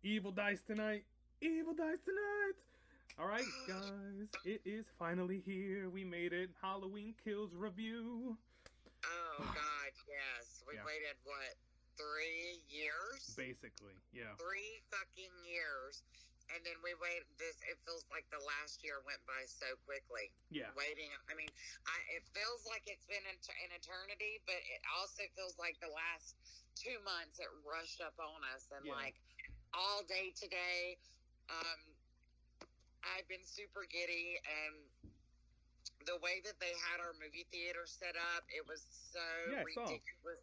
Evil dies tonight. Evil dies tonight. All right, guys, it is finally here. We made it. Halloween Kills review. Oh God, yes. We Yeah. waited what, 3 years? Basically, yeah. 3 fucking years. And then we waited this. It feels like the last year went by so quickly. Yeah. Waiting. I mean, it feels like it's been an eternity, but it also feels like the last 2 months it rushed up on us. And like all day today, I've been super giddy, and the way that they had our movie theater set up, it was so ridiculous.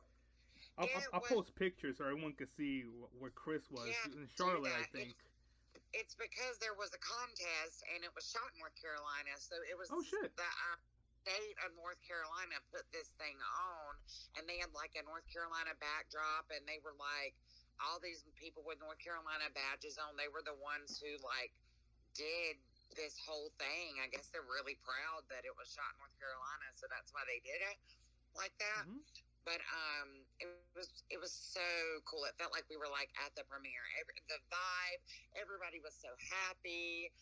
I'll post pictures so everyone can see where Kris was in Charlotte, I think. It's because there was a contest, and it was shot in North Carolina, so it was the state of North Carolina put this thing on, and they had like a North Carolina backdrop, and they were like, all these people with North Carolina badges on, they were the ones who like did this whole thing. I guess they're really proud that it was shot in North Carolina, so that's why they did it like that. Mm-hmm. But it was so cool. It felt like we were like at the premiere. The vibe, everybody was so happy.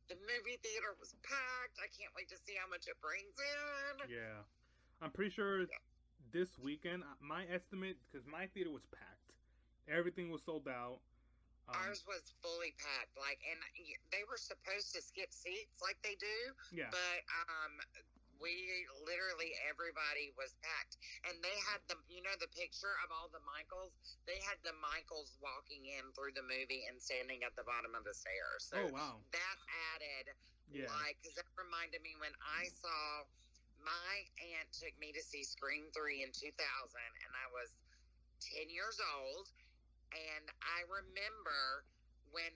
The movie theater was packed. I can't wait to see how much it brings in. Yeah, I'm pretty sure this weekend. My estimate, because my theater was packed, everything was sold out. Ours was fully packed, and they were supposed to skip seats like they do. Yeah. But we literally, everybody was packed, and they had the picture of all the Michaels. They had the Michaels walking in through the movie and standing at the bottom of the stairs. So wow. That added, because that reminded me when I saw, my aunt took me to see Scream 3 in 2000, and I was 10 years old. And I remember when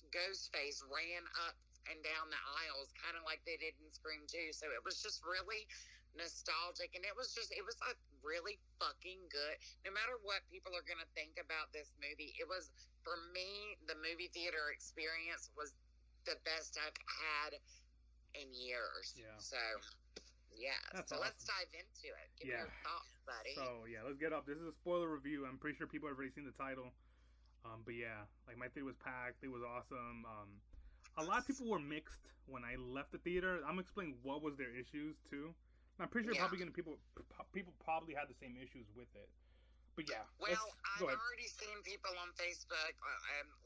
Ghostface ran up and down the aisles, kind of like they did in Scream 2. So it was just really nostalgic. And it was like really fucking good. No matter what people are going to think about this movie, it was, for me, the movie theater experience was the best I've had in years. Yeah. So... yeah, that's awesome. Let's dive into it. Give me your thoughts, buddy. So, let's get up. This is a spoiler review. I'm pretty sure people have already seen the title. But yeah, like my theater was packed. It was awesome. A lot of people were mixed when I left the theater. I'm explaining what was their issues, too. And I'm pretty sure people probably had the same issues with it. But yeah. Well, I've already seen people on Facebook,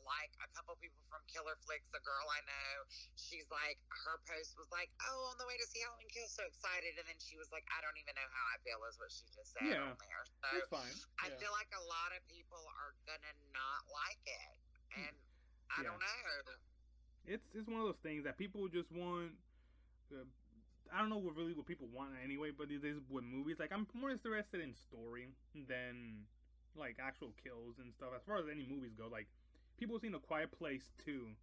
like a couple people from Killer Flicks, a girl I know. She's like, her post was like, "Oh, on the way to see Halloween Kills, so excited." And then she was like, "I don't even know how I feel," is what she just said on there. So it's fine. I feel like a lot of people are gonna not like it, and I don't know. It's one of those things that people just want. I don't know what people want anyway, but these days with movies, like, I'm more interested in story than like actual kills and stuff. As far as any movies go, like, people have seen A Quiet Place 2.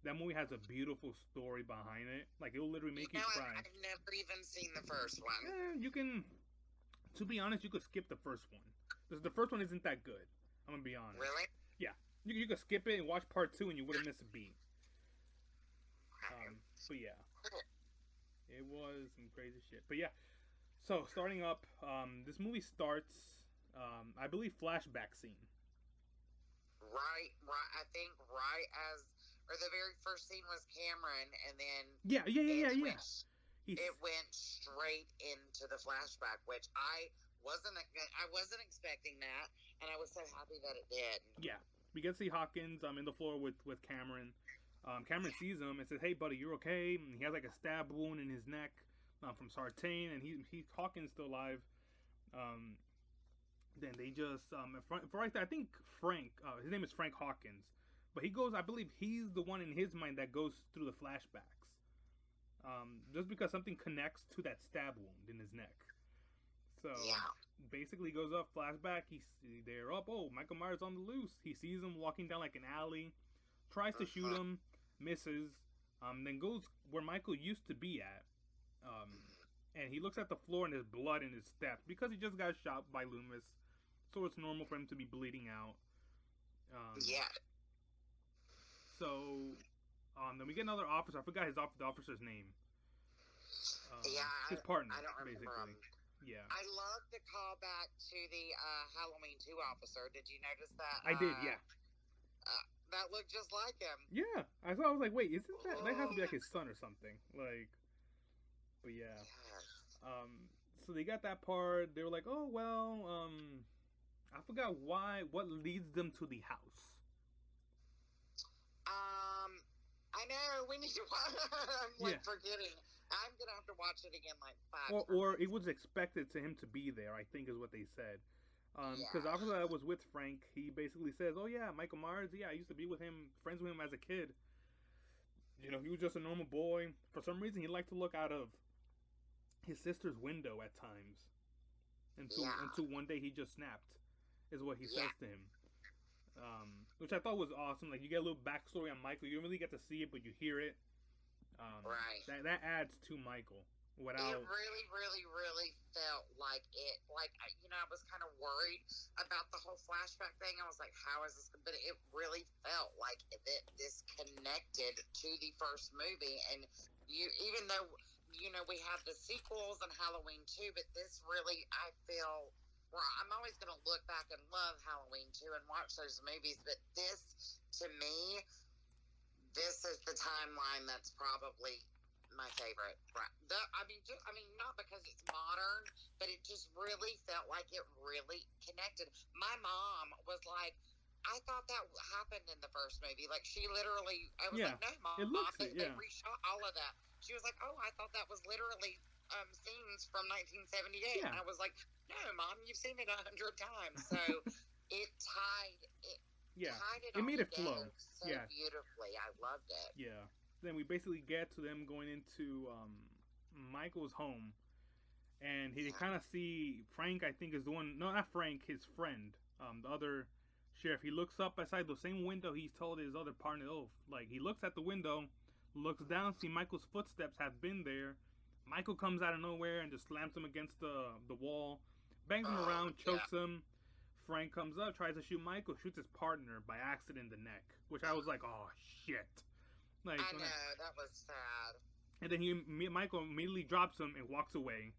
That movie has a beautiful story behind it. Like, it'll literally make you cry. I've never even seen the first one. Yeah, you can. To be honest, you could skip the first one. The first one isn't that good. I'm gonna be honest. Really? Yeah, you could skip it and watch part 2, and you wouldn't miss a beat. So yeah. It was some crazy shit. But yeah, so starting up, this movie starts, I believe, flashback scene. Right. I think the very first scene was Cameron, and then... Yeah. It went straight into the flashback, which I wasn't expecting that, and I was so happy that it did. Yeah. We get to see Hawkins in the floor with Cameron. Cameron sees him and says, "Hey, buddy, you're okay?" And he has like a stab wound in his neck from Sartain, and Hawkins still alive. Then they just I think Frank, his name is Frank Hawkins, but he goes. I believe he's the one in his mind that goes through the flashbacks, just because something connects to that stab wound in his neck. So basically, goes up flashback. They're up. Oh, Michael Myers on the loose. He sees him walking down like an alley. Tries to shoot him, misses, then goes where Michael used to be at, and he looks at the floor and there's blood in his steps because he just got shot by Loomis, so it's normal for him to be bleeding out. So, then we get another officer. I forgot the officer's name. His partner, I don't remember basically. Yeah. I love the callback to the Halloween 2 officer. Did you notice that? I did, yeah. That looked just like him. Yeah. I thought, I was like, wait, isn't that has to be like his son or something? Like, but yeah. Yes. So they got that part. They were like, oh, well, I forgot what leads them to the house. I know, we need to watch. I'm forgetting. I'm gonna have to watch it again like 5 times. Or it was expected to him to be there, I think is what they said. Because after I was with Frank, he basically says, oh yeah, Michael Myers, yeah, I used to be with him, friends with him as a kid. You know, he was just a normal boy. For some reason, he liked to look out of his sister's window at times. Until one day he just snapped, is what he says to him. Which I thought was awesome. Like, you get a little backstory on Michael. You don't really get to see it, but you hear it. Right. That adds to Michael. It really, really, really felt like it. Like, I was kind of worried about the whole flashback thing. I was like, how is this? But it really felt like this connected to the first movie. And even though, we have the sequels and Halloween 2, but this really, I feel... I'm always going to look back and love Halloween 2 and watch those movies, but this, to me, this is the timeline that's probably my favorite. Not because it's modern, but it just really felt like it really connected. My mom was like, I thought that happened in the first movie. Like, she literally, I was like, no, Mom, they reshot all of that. She was like, oh, I thought that was literally scenes from 1978. And I was like, no, Mom, you've seen it 100 times. So it tied it made it flow so beautifully. I loved it. Yeah. Then we basically get to them going into Michael's home, and he kind of see Frank, I think, is the one. No, not Frank, his friend, the other sheriff. He looks up outside the same window he's told his other partner. Oh, like, he looks at the window, looks down, see Michael's footsteps have been there. Michael comes out of nowhere and just slams him against the wall, bangs him around, chokes him. Frank comes up, tries to shoot Michael, shoots his partner by accident in the neck, which I was like, oh shit. Like, I know, that was sad. And then Michael immediately drops him and walks away.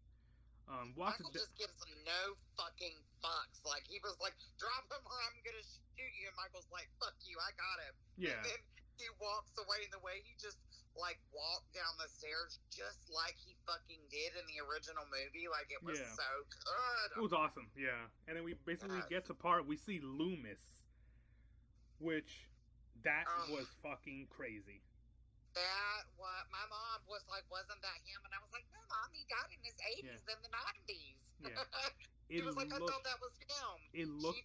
Michael just gives him no fucking fucks. Like, he was like, drop him or I'm gonna shoot you. And Michael's like, fuck you, I got him. Yeah. And then he walks away, and the way he just, like, walked down the stairs just like he fucking did in the original movie. Like, it was so good. It was awesome, yeah. And then we basically get to part, we see Loomis, which, that was fucking crazy. My mom was like, wasn't that him? And I was like, no, Mom, he died in his 80s and the 90s. Yeah. He was like, I thought that was him. It looked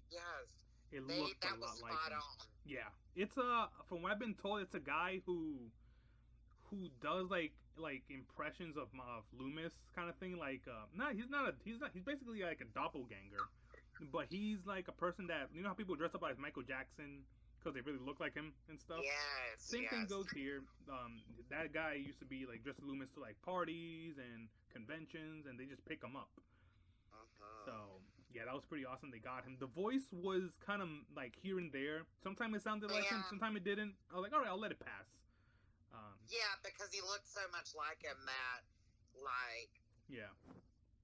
Yes. It looked a lot like him. On. Yeah. It's from what I've been told, it's a guy who does like impressions of Loomis kind of thing. Like, he's basically like a doppelganger. But he's like a person that, you know how people dress up like Michael Jackson because they really look like him and stuff? Yes. Same thing goes here. That guy used to be like dressed Loomis to like parties and conventions, and they just pick him up. So, yeah, that was pretty awesome. They got him. The voice was kind of like here and there. Sometimes it sounded like him, sometimes it didn't. I was like, all right, I'll let it pass. Yeah, because he looked so much like him that, like... Yeah.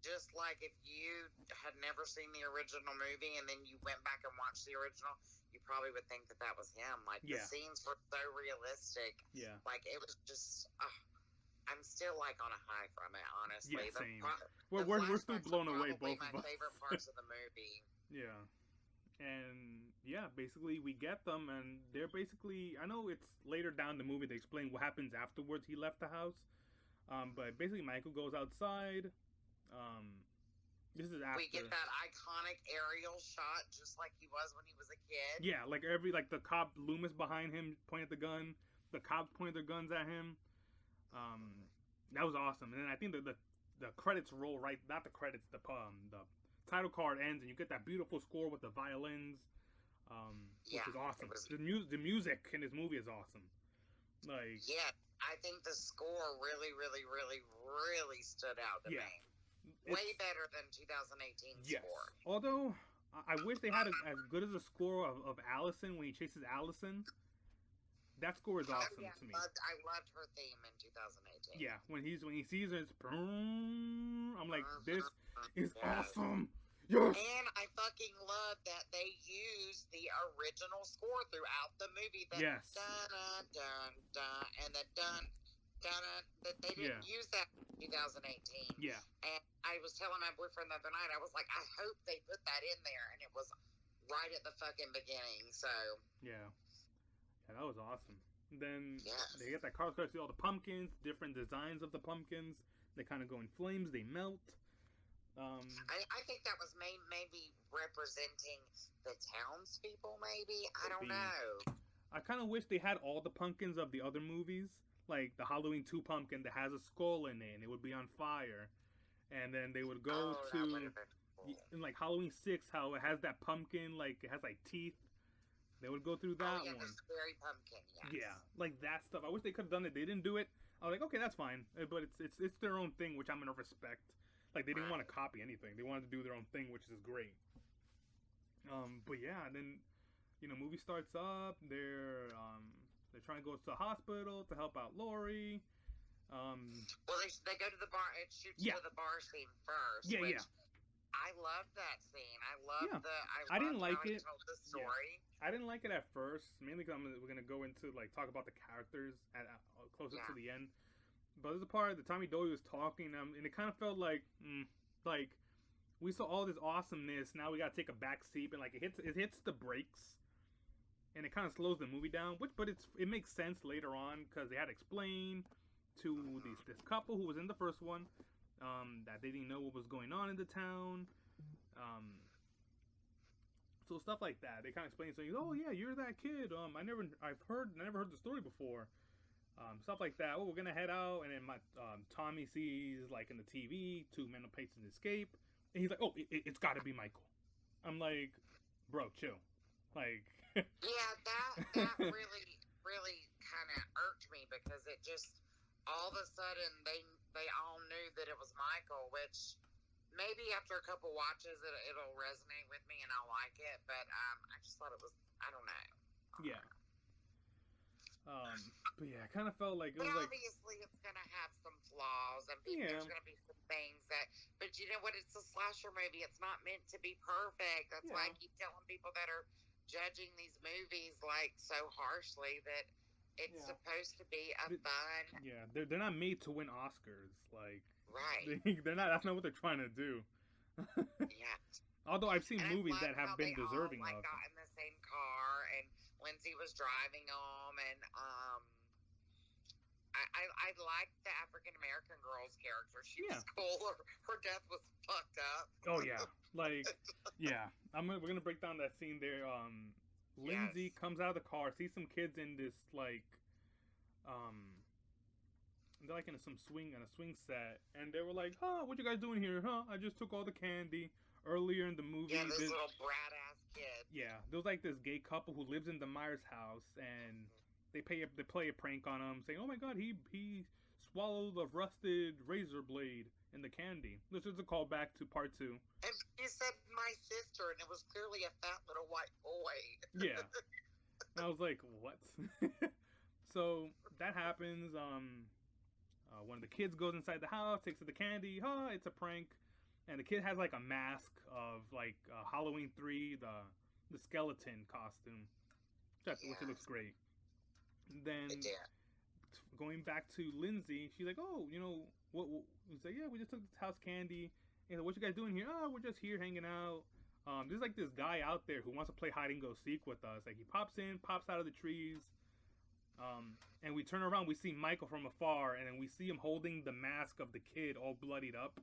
Just like if you had never seen the original movie and then you went back and watched the original, you probably would think that was him. Like, the scenes were so realistic. Yeah. Like, it was just... I'm still, like, on a high from it, honestly. Yeah, same. We're still blown away, both of us. My favorite parts of the movie. Yeah. And, yeah, basically we get them, and they're basically... I know it's later down the movie they explain what happens afterwards he left the house. But basically Michael goes outside... this is after we get that iconic aerial shot, just like he was when he was a kid. Yeah, like the cop Loomis behind him pointed the gun. The cops pointed their guns at him. That was awesome. And then I think the credits roll right. Not the credits. The title card ends, and you get that beautiful score with the violins. Which is awesome. The music in this movie is awesome. Like, yeah, I think the score really, really, really, really stood out to me. Way better than 2018's score. Although, I wish they had as good as a score of Allison when he chases Allison. That score is awesome yeah, to me. I loved her theme in 2018. Yeah, when he sees her, it's I'm like, this is awesome. Yes. And I fucking love that they used the original score throughout the movie. That yes. Dun dun dun dun and the dun dun dun. That they didn't use that in 2018. Yeah. And I was telling my boyfriend the other night, I was like, I hope they put that in there, and it was right at the fucking beginning. So yeah, that was awesome. Then they get that car, start to see all the pumpkins, different designs of the pumpkins. They kind of go in flames. They melt. I think that was maybe representing the townspeople, maybe. I don't know. I kind of wish they had all the pumpkins of the other movies, like the Halloween 2 pumpkin that has a skull in it, and it would be on fire. And then they would go to, in like Halloween 6, how it has that pumpkin, like it has like teeth. They would go through that one. The scary pumpkin, yes. Yeah, like that stuff. I wish they could have done it. They didn't do it. I was like, okay, that's fine. But it's their own thing, which I'm gonna respect. Like, they didn't want to copy anything. They wanted to do their own thing, which is great. But yeah, then, movie starts up. They're trying to go to the hospital to help out Lori. Well, they go to the bar. It shoots to the bar scene first. Yeah, which I loved that scene. I loved I didn't like it. Told the story. Yeah. I didn't like it at first, mainly because we're gonna go into talk about the characters closer to the end. But there's a part that Tommy Doyle was talking, and it kind of felt like we saw all this awesomeness. Now we gotta take a back seat, and it hits the brakes, and it kind of slows the movie down. But it makes sense later on because they had to explain to this couple who was in the first one that they didn't know what was going on in the town. So stuff like that. They kind of explain, saying, "Oh yeah, you're that kid. I never heard the story before." Stuff like that. Oh, we're gonna head out, and then Tommy sees in the TV 2 men on Payton escape, and he's like, "Oh, it's got to be Michael." I'm like, "Bro, chill." Yeah, that really kind of irked me because it just all of a sudden they all knew that it was Michael, which maybe after a couple watches it'll resonate with me and I'll like it, but I just thought it was, I don't know. Yeah. But yeah, I kind of felt like it was obviously it's gonna have some flaws, and there's gonna be some things that. But you know what? It's a slasher movie. It's not meant to be perfect. That's why I keep telling people that are judging these movies so harshly that it's supposed to be a fun. Yeah, they're not made to win Oscars. Right. They're not. That's not what they're trying to do. Yeah. Although I've seen movies that have been deserving all, of. Got in the same car, and Lindsay was driving them, and I liked the African American girl's character. She was cool. Her death was fucked up. Oh yeah, we're gonna break down that scene there. Lindsay comes out of the car, sees some kids in this they're in some swing set, and they were like, "Huh, what you guys doing here? Huh? I just took all the candy." Earlier in the movie, this little brat ass kid. Yeah, there was this gay couple who lives in the Myers house, and they play a prank on him, saying, "Oh my God, he swallowed a rusted razor blade in the candy." This is a callback to part 2. And you said my sister, and it was clearly a fat little white boy. Yeah, and I was like, "What?" So that happens. One of the kids goes inside the house, takes the candy. It's a prank. And the kid has a mask of Halloween 3, the skeleton costume, which looks great. Then going back to Lindsay, she's like, "Oh, what?" He's like, "Yeah, we just took this house candy." And what you guys doing here? "Oh, we're just here hanging out." There's this guy out there who wants to play hide and go seek with us. He pops out of the trees. And we turn around, we see Michael from afar, and then we see him holding the mask of the kid all bloodied up.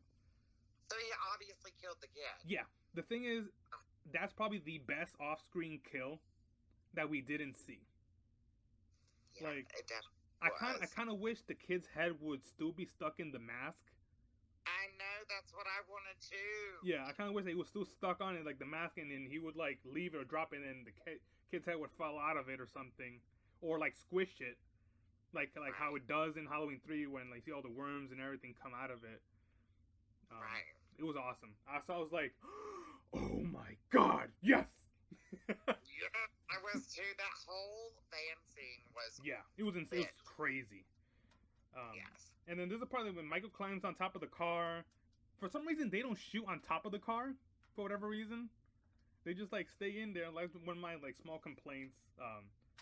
So he obviously killed the kid. Yeah. The thing is, that's probably the best off-screen kill that we didn't see. Yeah, it definitely I kind of wish the kid's head would still be stuck in the mask. I know, that's what I wanted to. Yeah, I kind of wish it was still stuck on it, the mask, and then he would leave it or drop it, and the kid's head would fall out of it or something, or squish it, how it does in Halloween 3 when you see all the worms and everything come out of it. Right. It was awesome. I was like, "Oh my God, yes!" Yeah, I was too. That whole van scene was. Yeah, it was insane. It was crazy. Yes. And then there's a part when Michael climbs on top of the car. For some reason, they don't shoot on top of the car. For whatever reason, they just like stay in there. Like one of my like small complaints.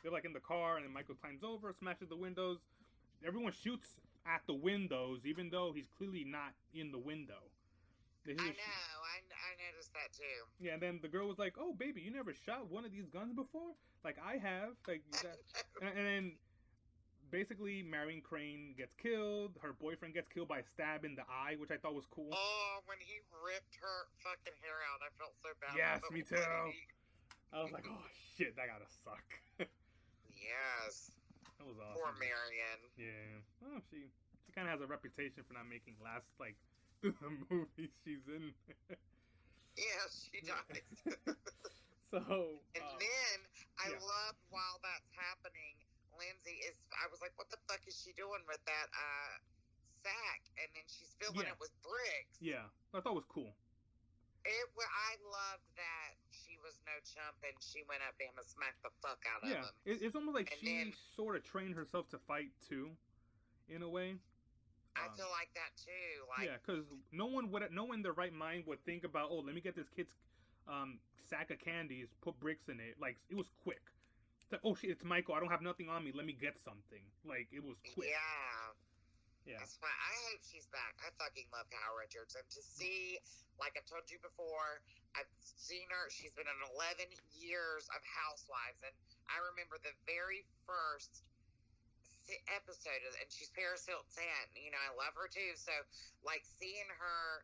They're like in the car, and then Michael climbs over, smashes the windows. Everyone shoots at the windows, even though he's clearly not in the window. I know. I noticed that too. Yeah, and then the girl was like, "Oh, baby, you never shot one of these guns before? Like I have." Like, that. And then basically, Marion Crane gets killed. Her boyfriend gets killed by a stab in the eye, which I thought was cool. Oh, when he ripped her fucking hair out, I felt so bad. Yes, me too. I was like, "Oh shit, that gotta suck." Yes. That was awesome. Poor Marion. Yeah. Oh, she kind of has a reputation for not making last like through the movies she's in. Yes, she does. So. And then I love while that's happening, Lindsay is. I was like, what the fuck is she doing with that sack? And then she's filling it with bricks. Yeah, I thought it was cool. I loved that she was no chump and she went up to him and smacked the fuck out of him. It's almost like she sort of trained herself to fight too, in a way. I feel like that too. Like, yeah, because no one in their right mind would think about, oh, let me get this kid's sack of candies, put bricks in it. Like, it was quick. It's like, oh shit, it's Michael. I don't have nothing on me. Let me get something. Like, it was quick. Yeah. That's why I hope she's back. I fucking love Kyle Richards. And to see, like I've told you before, I've seen her. She's been in 11 years of Housewives. And I remember the very first episode, and she's Paris Hilton's aunt. You know, I love her too. So, like, seeing her.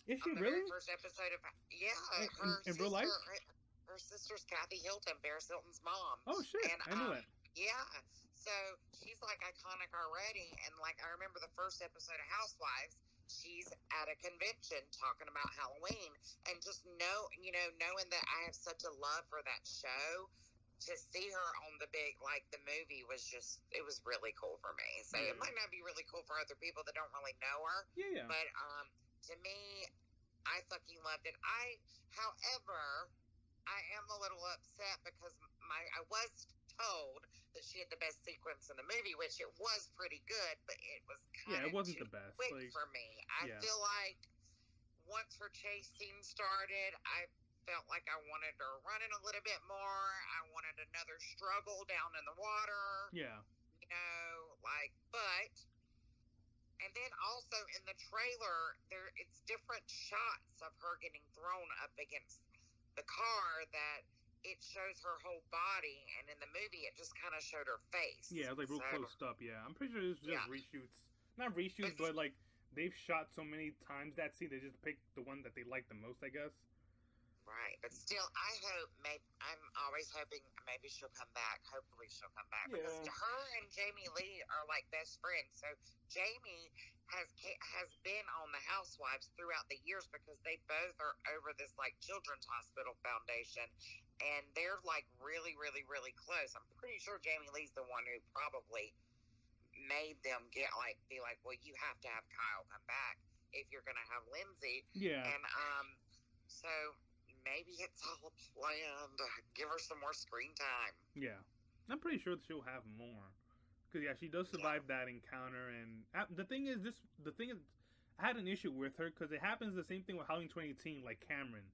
Is she on the really? very first episode of. Yeah. In real life? Her sister's Kathy Hilton, Paris Hilton's mom. Oh, shit. And, I knew that. Yeah. So she's like iconic already, and like I remember the first episode of Housewives, she's at a convention talking about Halloween, and just knowing that I have such a love for that show, to see her on the big, like the movie was it was really cool for me. So it might not be really cool for other people that don't really know her. Yeah. But to me, I fucking loved it. However, I am a little upset because I was told that she had the best sequence in the movie, which it was pretty good, but it was kind of it wasn't the best. Quick for me. I feel like once her chase scene started, I felt like I wanted her running a little bit more. I wanted another struggle down in the water. Yeah. You know, but and then also in the trailer, it's different shots of her getting thrown up against the car that it shows her whole body, and in the movie it just kind of showed her face. Yeah, like real close up. Yeah, I'm pretty sure it's just reshoots. Not reshoots, but like they've shot so many times that scene, they just picked the one that they like the most, I guess. Right, but still, I hope. I'm always hoping maybe she'll come back. Hopefully, she'll come back because her and Jamie Lee are like best friends. So Jamie has been on the Housewives throughout the years because they both are over this like Children's Hospital Foundation, and they're like really, really, really close. I'm pretty sure Jamie Lee's the one who probably made them be like, well, you have to have Kyle come back if you're gonna have Lindsay. Yeah, and so. Maybe it's all planned. Give her some more screen time. Yeah. I'm pretty sure she'll have more. Because, she does survive that encounter. And the thing is, I had an issue with her because it happens the same thing with Halloween 2018. Like, Cameron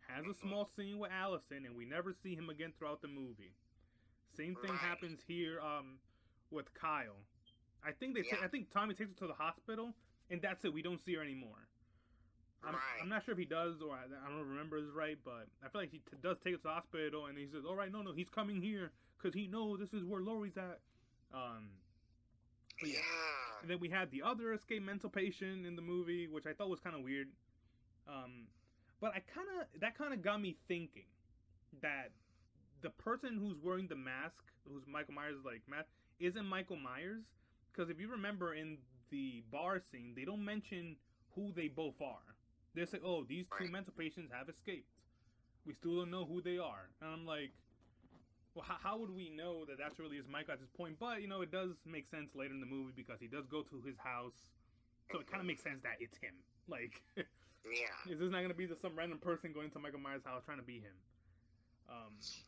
has a small scene with Allison, and we never see him again throughout the movie. Same thing happens here with Kyle. I think I think Tommy takes her to the hospital, and that's it. We don't see her anymore. I'm not sure if he does, or I don't remember this right, but I feel like he does take it to the hospital, and he says, all right, no, he's coming here, because he knows this is where Lori's at. And then we had the other escaped mental patient in the movie, which I thought was kind of weird. But that kind of got me thinking that the person who's wearing the mask, who's Michael Myers' mask, isn't Michael Myers, because if you remember in the bar scene, they don't mention who they both are. They say, oh, these two mental patients have escaped. We still don't know who they are. And I'm like, well, how would we know that that's really his Michael at this point? But, it does make sense later in the movie because he does go to his house. So it kind of makes sense that it's him. Like, yeah. This is not going to be some random person going to Michael Myers' house trying to be him.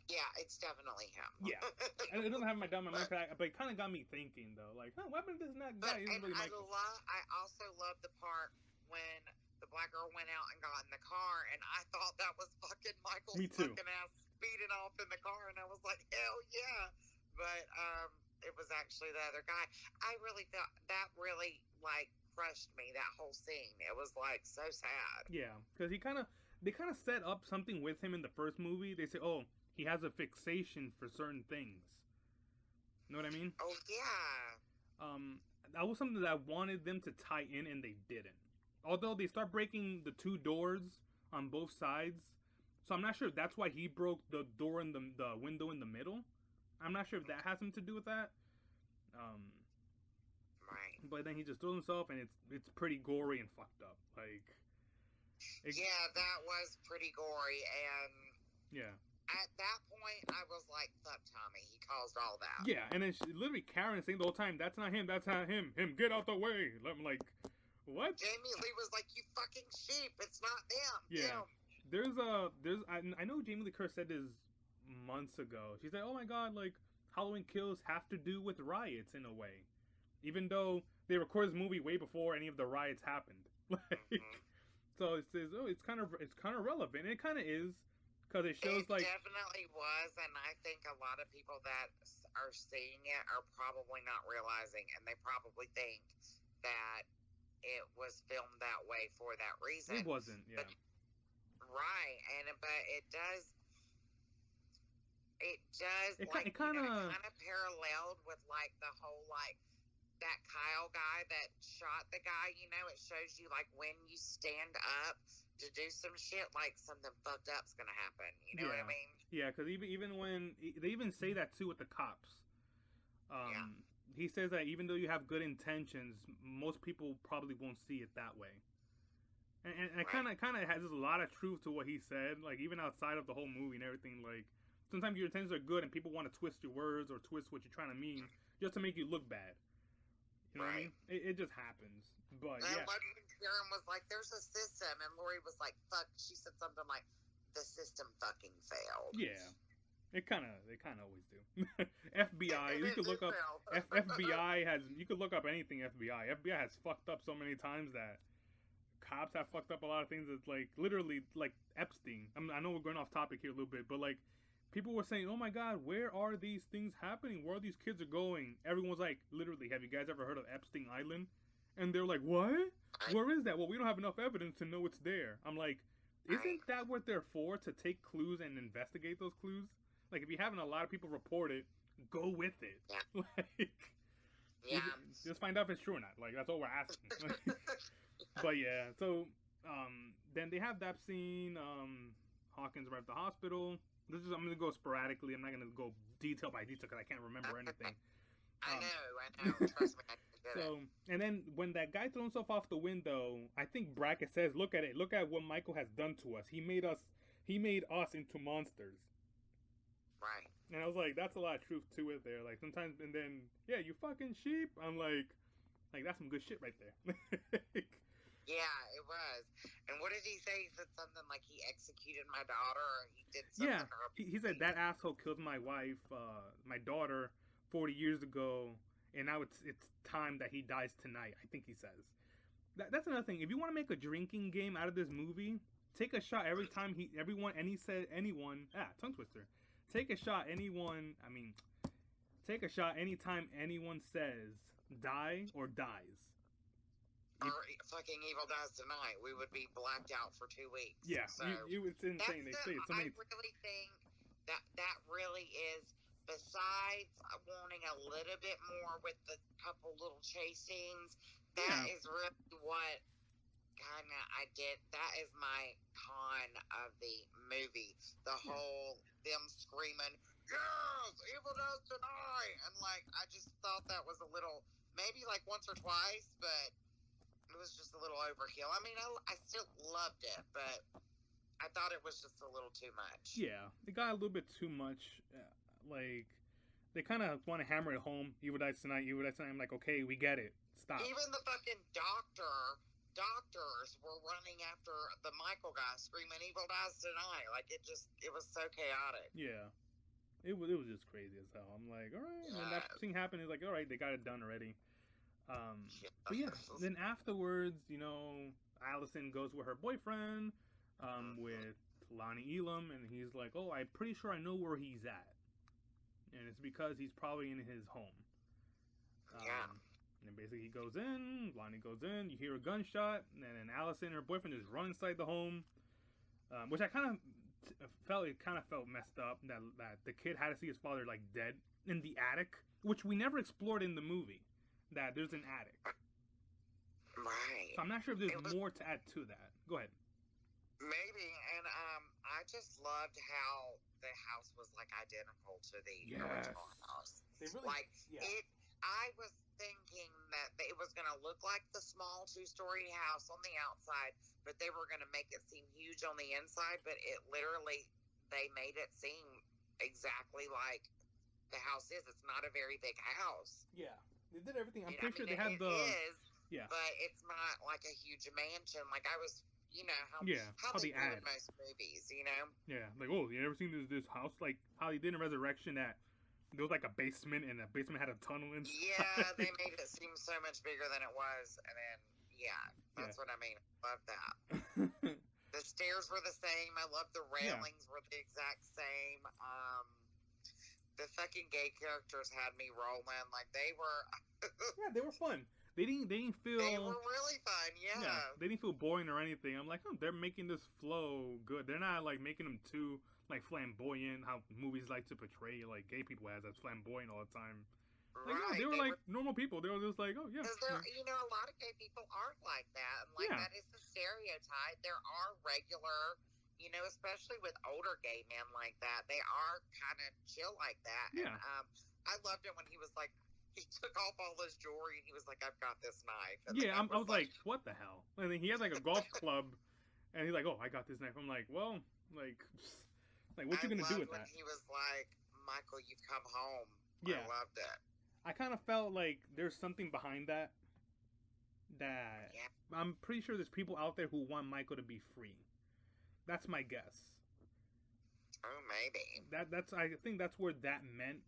Yeah, it's definitely him. Yeah, and it doesn't have my dumb mind, but it kind of got me thinking though, like, huh, what happened to this and that guy? Isn't really Michael. I also love the part when the black girl went out and got in the car, and I thought that was fucking Michael's Me too. fucking ass speeding off in the car, and I was like, hell yeah. But it was actually the other guy. I really thought that really like crushed me, that whole scene. It was like so sad. Yeah, because they kind of set up something with him in the first movie. They say, oh, he has a fixation for certain things. You know what I mean? Oh yeah. That was something that I wanted them to tie in, and they didn't. Although they start breaking the two doors on both sides, so I'm not sure if that's why he broke the door in the window in the middle. I'm not sure if that has something to do with that. Right. But then he just throws himself, and it's pretty gory and fucked up. Like, yeah, that was pretty gory, and yeah. At that point, I was like, fuck Tommy, he caused all that. Yeah, and then literally Karen saying the whole time, that's not him, that's not him, get out the way. I'm like, what? Jamie Lee was like, you fucking sheep, it's not them. Yeah. I know Jamie Lee Curtis said this months ago. She said, oh my god, like, Halloween Kills have to do with riots in a way. Even though they recorded this movie way before any of the riots happened. Like, so it says, oh, it's kind of relevant, and it kind of is. Because it shows it definitely was, and I think a lot of people that are seeing it are probably not realizing, and they probably think that it was filmed that way for that reason. It wasn't, yeah. But it does. It kind of paralleled with like the whole like that Kyle guy that shot the guy. You know, it shows you like when you stand up to do some shit, like something fucked up's gonna happen. You know what I mean? Yeah, because even when they even say that too with the cops. He says that even though you have good intentions, most people probably won't see it that way. And it kind of has a lot of truth to what he said. Like even outside of the whole movie and everything, like sometimes your intentions are good and people want to twist your words or twist what you're trying to mean just to make you look bad. You know what I mean? It just happens. But and Karen was like, there's a system, and Lori was like, fuck, she said something like, the system fucking failed. Yeah. They kind of always do. FBI, you could look up FBI you could look up anything FBI. FBI has fucked up so many times that cops have fucked up a lot of things. That's like literally like Epstein. I know we're going off topic here a little bit, but like people were saying, oh my god, where are these things happening? Where are these kids are going? Everyone's like, literally, have you guys ever heard of Epstein Island? And they're like, what? Where is that? Well, we don't have enough evidence to know it's there. I'm like, isn't that what they're for? To take clues and investigate those clues? Like, if you're having a lot of people report it, go with it. Yeah. Like, just find out if it's true or not. Like, that's all we're asking. But yeah, so then they have that scene. Hawkins arrived at the hospital. I'm going to go sporadically. I'm not going to go detail by detail because I can't remember anything. I know. Trust me, I get it. And then when that guy threw himself off the window, I think Brackett says, "Look at it. Look at what Michael has done to us. He made us into monsters." Right. And I was like, "That's a lot of truth to it there." Like sometimes, and then you fucking sheep. I'm like that's some good shit right there. Yeah, it was. And what did he say? He said something like he executed my daughter, or he did something. Yeah, he said that asshole killed my wife, my daughter, 40 years ago, and now it's time that he dies tonight. I think he says. That's another thing. If you want to make a drinking game out of this movie, take a shot every time tongue twister. Take a shot anytime anyone says die or dies. Or fucking evil dies tonight, we would be blacked out for 2 weeks. Yeah, so it's insane. They say it's amazing. I really think that really is, besides wanting a little bit more with the couple little chase scenes, that is really what kind of I did. That is my con of the movie. The whole them screaming, yes, evil dies tonight. And like, I just thought that was a little, maybe like once or twice, but it was just a little overkill. I mean, I still loved it, but I thought it was just a little too much. Yeah, it got a little bit too much. Like, they kind of want to hammer it home. Evil dies tonight, evil dies tonight. I'm like, okay, we get it. Stop. Even the fucking doctor doctors were running after the Michael guy, screaming "Evil dies tonight." Like it was so chaotic. Yeah. It was just crazy as hell. I'm like, all right. And then that thing happened. It's like, all right, they got it done already. But yeah, then afterwards, Allison goes with her boyfriend, with Lonnie Elam, and he's like, oh, I'm pretty sure I know where he's at. And it's because he's probably in his home. And basically he goes in, Lonnie goes in, you hear a gunshot, and then Allison and her boyfriend just run inside the home, which I kind of felt messed up that the kid had to see his father like dead in the attic, which we never explored in the movie, that there's an attic. Right. So I'm not sure if there's more to add to that. Go ahead. Maybe, and I just loved how the house was like identical to the original house. They really, I was thinking that it was going to look like the small 2-story house on the outside, but they were going to make it seem huge on the inside. But it literally, they made it seem exactly like the house is. It's not a very big house. Yeah, they did everything. I'm pretty sure they had the. Yeah. But it's not like a huge mansion. Like I was. How they do in most movies, Yeah, like, oh, you ever seen this house? Like, how they did in Resurrection that there was like a basement, and the basement had a tunnel inside. Yeah, they made it seem so much bigger than it was, and then, that's what I mean. Love that. The stairs were the same. I love the railings were the exact same. The fucking gay characters had me rolling. Like, they were... Yeah, they were fun. They didn't feel. They were really fun, yeah. They didn't feel boring or anything. I'm like, they're making this flow good. They're not like making them too like flamboyant. How movies like to portray like gay people as flamboyant all the time. Like, right. They were like normal people. They were just like, oh yeah. Because a lot of gay people aren't like that, and like that is the stereotype. There are regular, especially with older gay men like that. They are kind of chill like that. Yeah. And I loved it when he was like. He took off all his jewelry and he was like, I've got this knife. And I was like, what the hell? And then he had like a golf club and he's like, oh, I got this knife. I'm like, well, like what you going to do with that? He was like, Michael, you've come home. Yeah. I loved it. I kind of felt like there's something behind that I'm pretty sure there's people out there who want Michael to be free. That's my guess. Oh, maybe. I think that's where that meant.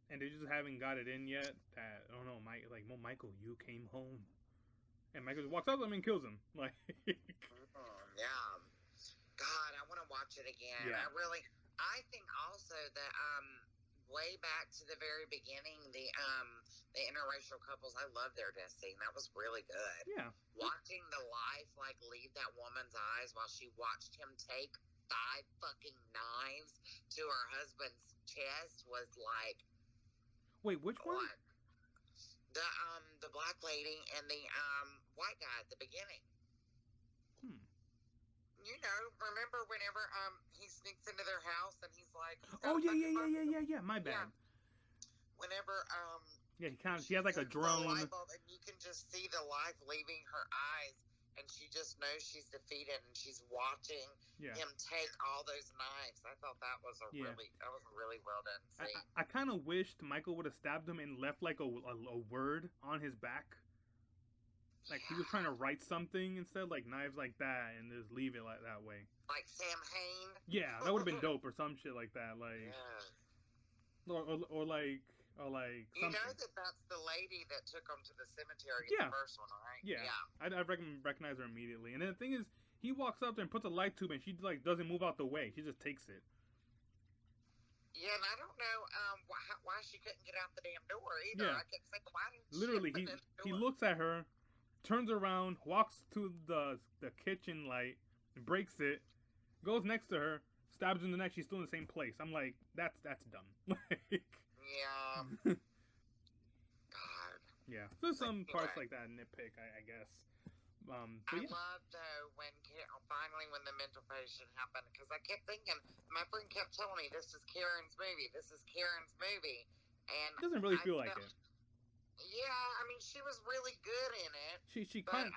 And they just haven't got it in yet. That Michael, you came home, and Michael just walks up to him and kills him. Like, yeah. God, I want to watch it again. Yeah. I think also that way back to the very beginning, the interracial couples, I love their death scene. That was really good. Yeah. Watching the life leave that woman's eyes while she watched him take 5 fucking knives to her husband's chest was like. Wait, which one? The black lady and the white guy at the beginning. Remember whenever he sneaks into their house and he's like, oh yeah. My bad. Yeah. Whenever she has like a drone, and you can just see the life leaving her eyes. And she just knows she's defeated, and she's watching him take all those knives. I thought that was a really well done scene. I kind of wished Michael would have stabbed him and left like a word on his back. Like he was trying to write something instead, like knives like that, and just leave it like that way. Like Sam Hain. Yeah, that would have been dope, or some shit like that. Like, or like. that's the lady that took him to the cemetery in the first one, right? Yeah. I recognize her immediately. And then the thing is, he walks up there and puts a light tube, and she like doesn't move out the way. She just takes it. Yeah, and I don't know why she couldn't get out the damn door either. Yeah. I kept thinking, why didn't she? Literally, he looks at her, turns around, walks to the kitchen light, breaks it, goes next to her, stabs her in the neck. She's still in the same place. I'm like, that's dumb. Yeah. God. Yeah. There's some parts like that nitpick, I guess. I love though when the mental patient happened, because I kept thinking, my friend kept telling me, this is Karen's movie, and it doesn't really feel like it. Yeah, I mean, she was really good in it. She kind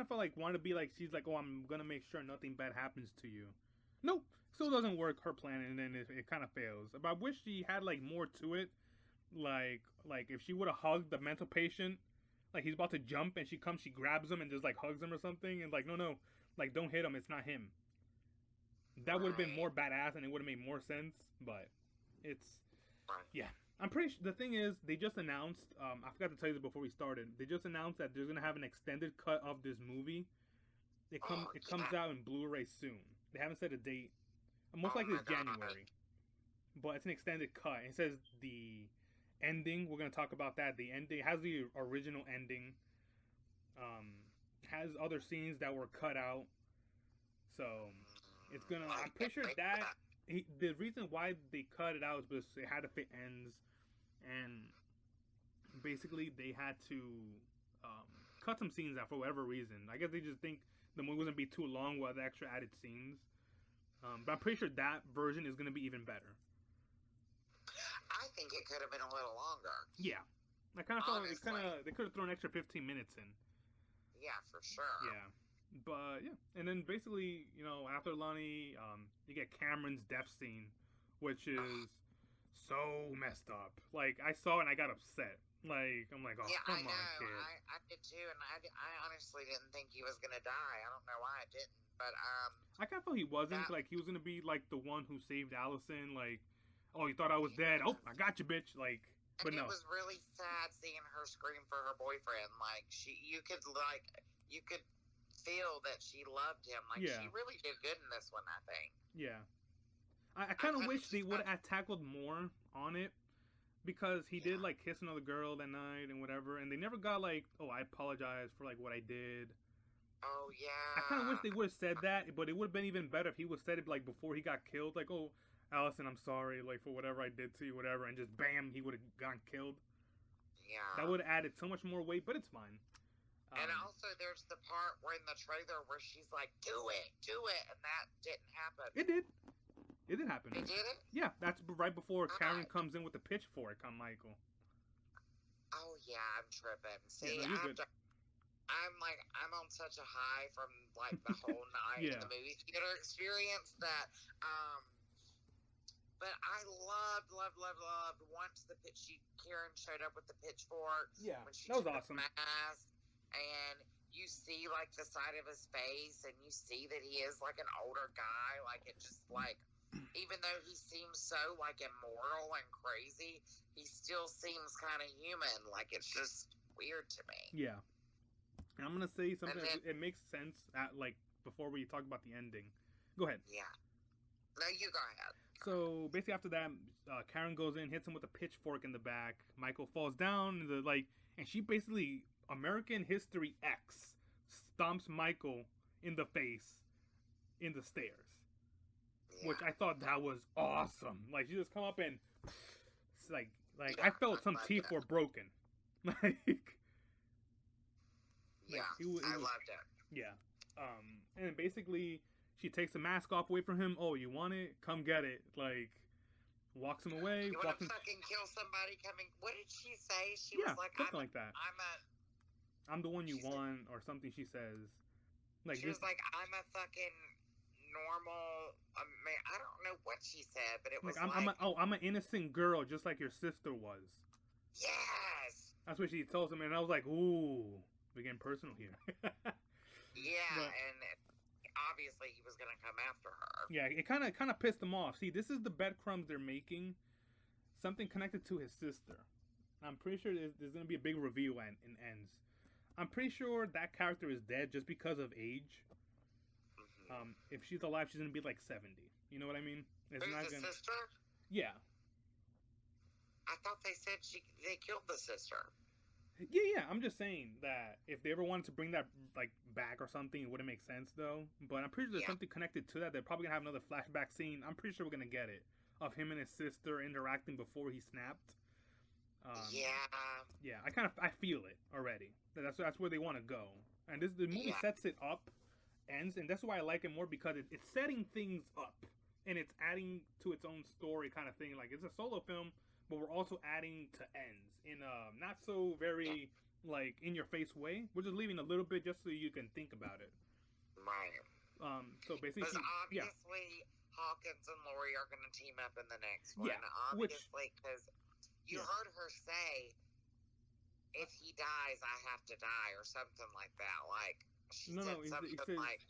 of felt like wanted to be like, she's like, oh, I'm gonna make sure nothing bad happens to you. Nope. Still doesn't work, her plan, and then it kind of fails. But I wish she had like more to it, like if she would have hugged the mental patient Like he's about to jump, and she grabs him, and just like hugs him or something, and like no, like don't hit him. It's not him. That would have been more badass, and it would have made more sense. But it's yeah. I'm pretty sure the thing is they just announced. I forgot to tell you this before we started. They just announced that they're gonna have an extended cut of this movie. It comes out in Blu-ray soon. They haven't set a date. Most likely it's January. But it's an extended cut. It says the ending. We're gonna talk about that. The ending has the original ending. Has other scenes that were cut out. So it's gonna. I'm pretty sure that the reason why they cut it out is because it had to fit ends, and basically they had to cut some scenes out for whatever reason. I guess they just think the movie wasn't be too long with the extra added scenes. But I'm pretty sure that version is gonna be even better. I think it could have been a little longer. Yeah, I kind of felt they could have thrown an extra 15 minutes in. Yeah, for sure. Yeah, but yeah, and then basically, after Lonnie, you get Cameron's death scene, which is so messed up. Like I saw it and I got upset. Like I'm like, oh yeah, come I know. on, kid. I did too, and I honestly didn't think he was gonna die. I don't know why I didn't, but I kind of thought he wasn't. Like he was gonna be like the one who saved Allison. Like, oh, you thought I was dead? Oh, I got you, bitch. Like. But and no. It was really sad seeing her scream for her boyfriend. Like you could feel that she loved him. Like she really did good in this one, I think. Yeah, I kind of wish they would have tackled more on it, because he did like kiss another girl that night and whatever, and they never got like, oh, I apologize for like what I did. Oh yeah. I kind of wish they would have said that, but it would have been even better if he would have said it like before he got killed, like, oh, Allison, I'm sorry, like, for whatever I did to you, whatever, and just bam, he would have gotten killed. Yeah. That would have added so much more weight, but it's fine. And also, there's the part where in the trailer where she's like, do it, and that didn't happen. It did. It did happen. It did it? Yeah, that's right before Karen comes in with the pitchfork on Michael. Oh, yeah, I'm tripping. See, yeah, no, I'm on such a high from, like, the whole night in the movie theater experience that, but I loved once Karen showed up with the pitchfork. Yeah, when she that was took awesome. The mask, and you see like the side of his face, and you see that he is like an older guy. Like it just like, even though he seems so like immortal and crazy, he still seems kind of human. Like it's just weird to me. Yeah, and I'm gonna say something. It makes sense like before we talk about the ending. Go ahead. Yeah. No, you go ahead. So basically, after that, Karen goes in, hits him with a pitchfork in the back. Michael falls down, and she basically American History X stomps Michael in the face in the stairs, which I thought that was awesome. Like she just come up and like I felt some teeth were broken. I loved it. Yeah, and basically. She takes the mask off away from him. Oh, you want it? Come get it. Like, walks him away. You want to fucking kill somebody coming? What did she say? She was like, something like that. I'm the one you want, or something. She says. Like she was like, I'm a fucking normal. I don't know what she said, but it was like, I'm an innocent girl, just like your sister was. Yes. That's what she told him, and I was like, ooh, we're getting personal here. And obviously he was gonna come after her. Yeah, it kind of pissed him off. See, this is the breadcrumbs they're making. Something connected to his sister. I'm pretty sure there's gonna be a big reveal and ends. I'm pretty sure that character is dead just because of age. Mm-hmm. If she's alive, she's gonna be like 70. You know what I mean? Who's the sister? Yeah. I thought they said they killed the sister. Yeah. I'm just saying that if they ever wanted to bring that like back or something, it wouldn't make sense though. But I'm pretty sure there's something connected to that. They're probably gonna have another flashback scene. I'm pretty sure we're gonna get it of him and his sister interacting before he snapped. Yeah. I feel it already. That's where they want to go. And the movie sets it up, ends, and that's why I like it more because it's setting things up and it's adding to its own story kind of thing. Like it's a solo film, but we're also adding to ends in a not so very like in your face way. We're just leaving a little bit just so you can think about it. Right. So basically, because obviously Hawkins and Laurie are going to team up in the next one. Yeah. Obviously, because you heard her say if he dies, I have to die, or something like that. Like, she No, said no. something He says, like,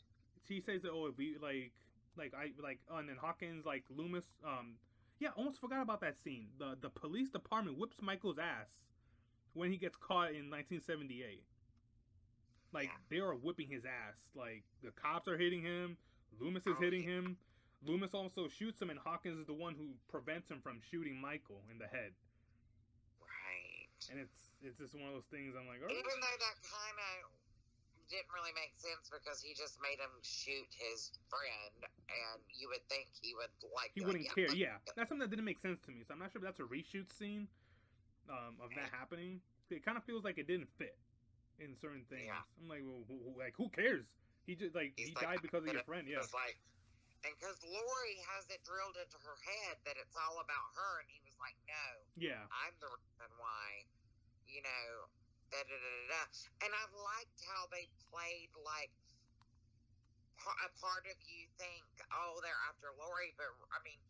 she says that, oh, it'd be and then Hawkins, like, Loomis, yeah, almost forgot about that scene. The police department whips Michael's ass when he gets caught in 1978. Like, yeah. they are whipping his ass. Like, the cops are hitting him. Loomis is Oh, hitting yeah. him. Loomis also shoots him, and Hawkins is the one who prevents him from shooting Michael in the head. Right. And it's just one of those things. I'm like, all right. Even though that kind of didn't really make sense because he just made him shoot his friend, and you would think he would like. He wouldn't care. Yeah, that's something that didn't make sense to me. So I'm not sure if that's a reshoot scene of that happening. It kind of feels like it didn't fit in certain things. Yeah. I'm like, well, who cares? He just he died because of your friend. Yeah. Like, and because Lori has it drilled into her head that it's all about her, and he was like, no. Yeah. I'm the reason why, da da da da da. And I liked how they played, like, a part of you think, oh, they're after Lori, but I mean,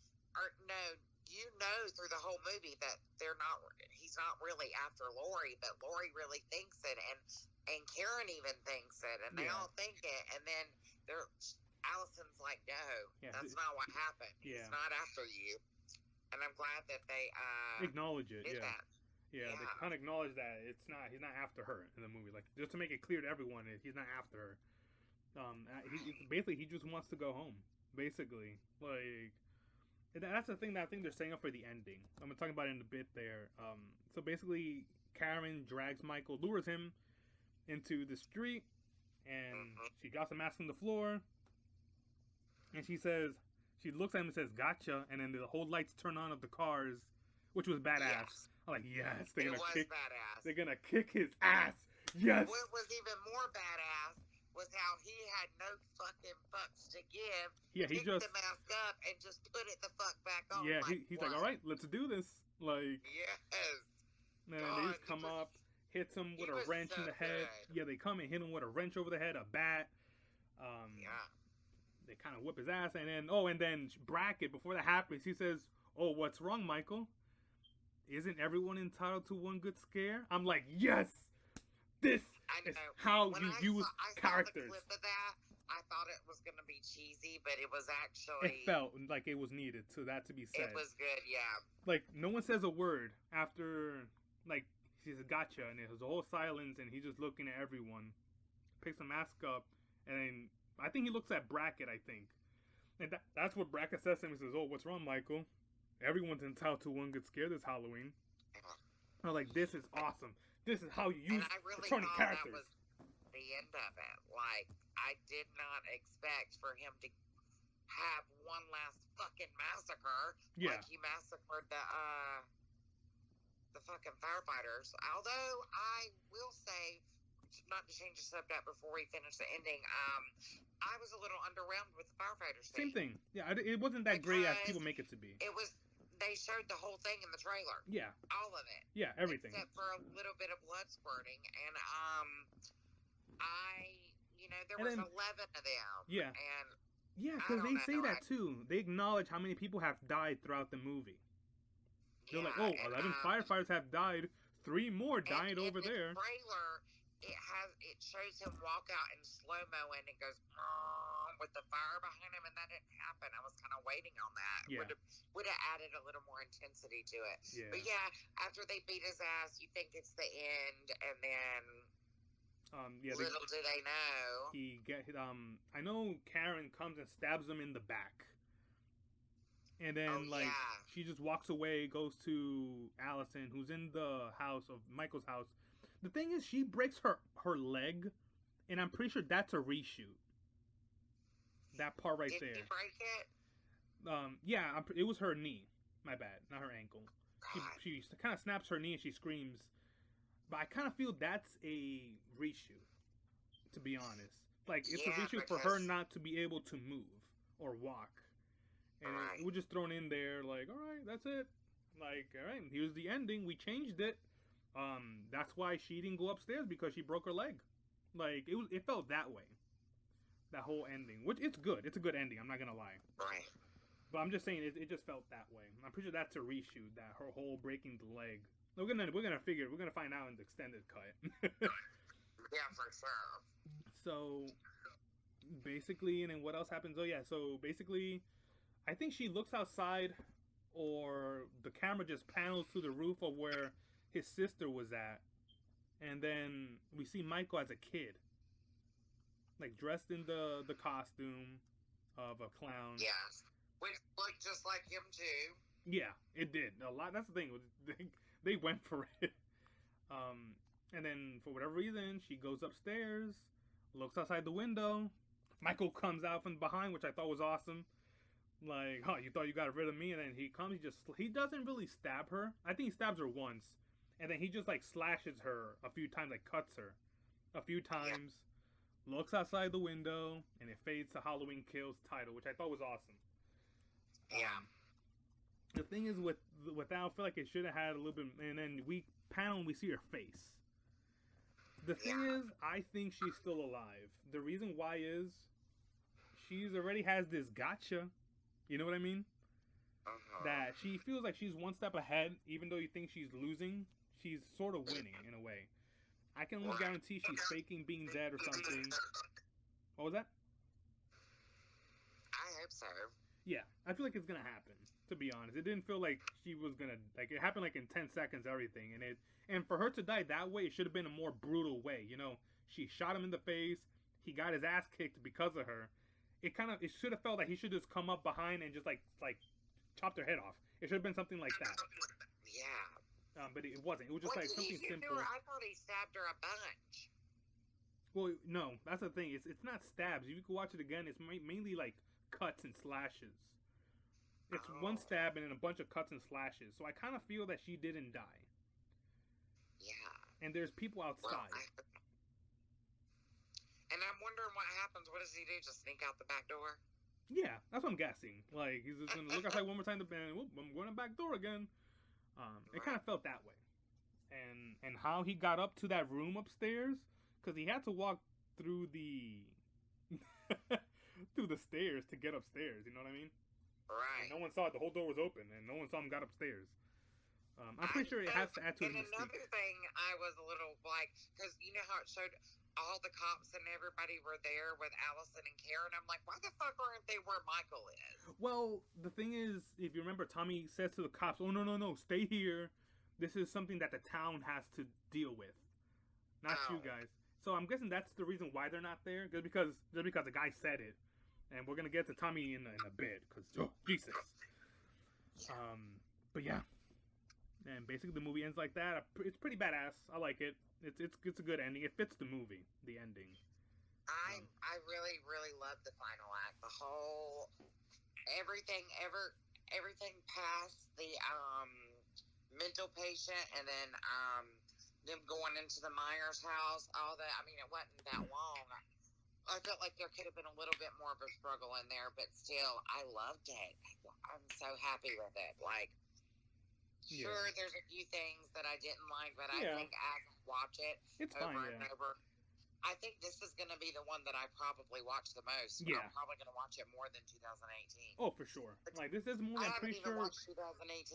no, through the whole movie that he's not really after Lori, but Lori really thinks it, and Karen even thinks it, and they all think it, and then Allison's like, no, that's not what happened. Yeah. He's not after you. And I'm glad that they acknowledge it. did Yeah. that. Yeah, they kind of acknowledge that he's not after her in the movie. Like, just to make it clear to everyone, he's not after her. Basically, he just wants to go home. Basically, like, that's the thing that I think they're setting up for the ending. I'm gonna talk about it in a bit there. So basically, Karen drags Michael, lures him into the street, and she drops a mask on the floor, and she looks at him and says, "Gotcha," and then the whole lights turn on of the cars, which was badass. Yes. I'm like, yes, Badass. They're gonna kick his ass. Yes. What was even more badass was how he had no fucking fucks to give. Yeah, he picked just the mask up and just put it the fuck back on. Yeah, like, he's like, all right, let's do this. Like, yes. man, they just come up, hits him with a wrench in the head. Good. Yeah, they come and hit him with a wrench over the head, a bat. Yeah. They kind of whip his ass, and then Brackett, before that happens, he says, "Oh, what's wrong, Michael? Isn't everyone entitled to one good scare?" I'm like, yes, this is how you use characters. I saw the clip of that. I thought it was going to be cheesy, but it was actually. It felt like it was needed to be said. It was good, yeah. Like, no one says a word after, like, he says, "Gotcha," and there's a whole silence, and he's just looking at everyone. Picks the mask up, and then I think he looks at Brackett, I think. And that's what Brackett says to him. He says, "Oh, what's wrong, Michael? Everyone's entitled to one good scare this Halloween." I was like, this is awesome. This is how you use returning characters. That was the end of it. Like, I did not expect for him to have one last fucking massacre. Yeah. Like he massacred the fucking firefighters. Although I will say, not to change the subject before we finish the ending, I was a little underwhelmed with the firefighters. Same thing. Yeah, it wasn't that great as people make it to be. It was. They showed the whole thing in the trailer. Yeah. All of it. Yeah, everything. Except for a little bit of blood squirting. And there was 11 of them. Yeah. And yeah, because they say that too. They acknowledge how many people have died throughout the movie. They're like, 11 firefighters have died. 3 more died over there. In the trailer, it shows him walk out in slow-mo and it goes with the fire behind him, and that didn't happen. I was kind of waiting on that. Yeah. Would have added a little more intensity to it. Yeah. But yeah, after they beat his ass, you think it's the end, and then little do they know. I know Karen comes and stabs him in the back. And then, she just walks away, goes to Allison, who's in the house of Michael's house. The thing is, she breaks her leg, and I'm pretty sure that's a reshoot. That part right there. Did she break it? Yeah, it was her knee. My bad, not her ankle. She kind of snaps her knee and she screams. But I kind of feel that's a reshoot, to be honest. Like, it's a reshoot for her not to be able to move or walk. And it was just thrown in there, like, all right, that's it. Like, all right, here's the ending. We changed it. That's why she didn't go upstairs, because she broke her leg. Like, it felt that way. That whole ending, which it's good. It's a good ending. I'm not gonna lie. Right. But I'm just saying, it just felt that way. I'm pretty sure that's a reshoot. That her whole breaking the leg We're gonna find out in the extended cut. Yeah, for sure. So basically, and then what else happens? Oh yeah, so basically, I think she looks outside, or the camera just panels to the roof of where his sister was at, and then we see Michael as a kid, like dressed in the costume of a clown. Yes, which looked just like him too. Yeah, it did a lot. That's the thing. They went for it. And then for whatever reason, she goes upstairs, looks outside the window. Michael comes out from behind, which I thought was awesome. Like, oh, you thought you got rid of me, and then he comes. He doesn't really stab her. I think he stabs her once, and then he just like slashes her a few times, like cuts her a few times. Yeah. Looks outside the window, and it fades to Halloween Kills title, which I thought was awesome. Yeah. The thing is, with that, I feel like it should have had a little bit, and then we panel and we see her face. The thing is, I think she's still alive. The reason why is she's already has this gotcha. You know what I mean? That she feels like she's one step ahead, even though you think she's losing. She's sort of winning in a way. I can almost guarantee she's faking being dead or something. What was that? I hope so. Yeah, I feel like it's gonna happen. To be honest, it didn't feel like she was gonna like it happened like in 10 seconds. Everything and for her to die that way, it should have been a more brutal way. You know, she shot him in the face. He got his ass kicked because of her. It should have felt like he should just come up behind and just like chopped her head off. It should have been something like that. Yeah. But it wasn't. It was just like something simple. I thought he stabbed her a bunch. Well, no, that's the thing. It's not stabs. If you can watch it again, it's mainly like cuts and slashes. It's one stab and then a bunch of cuts and slashes. So I kind of feel that she didn't die. Yeah. And there's people outside. And I'm wondering what happens. What does he do? Just sneak out the back door? Yeah, that's what I'm guessing. Like, he's just going to look outside one more time, and I'm going to back door again. It kind of felt that way. And how he got up to that room upstairs, because he had to walk through the through the stairs to get upstairs. You know what I mean? Right. And no one saw it. The whole door was open, and no one saw him got upstairs. I'm pretty sure it has to add to his mystique. And another thing I was a little like, because you know how it showed all the cops and everybody were there with Allison and Karen. I'm like, why the fuck aren't they where Michael is? Well, the thing is, if you remember, Tommy says to the cops, "Oh no, stay here. This is something that the town has to deal with, not you guys." So I'm guessing that's the reason why they're not there, just because the guy said it. And we're gonna get to Tommy in a bit, cause Jesus. But yeah, and basically the movie ends like that. It's pretty badass. I like it. It's a good ending. It fits the movie. The ending. I really loved the final act. The whole everything past the mental patient, and then them going into the Myers house. All that. I mean, it wasn't that long. I felt like there could have been a little bit more of a struggle in there, but still, I loved it. I'm so happy with it. Like, sure, there's a few things that I didn't like, but I think as I watch it over and over, I think this is going to be the one that I probably watch the most. Yeah. I'm probably going to watch it more than 2018. Oh, for sure. Like, this is more, I'm pretty sure. I haven't even watched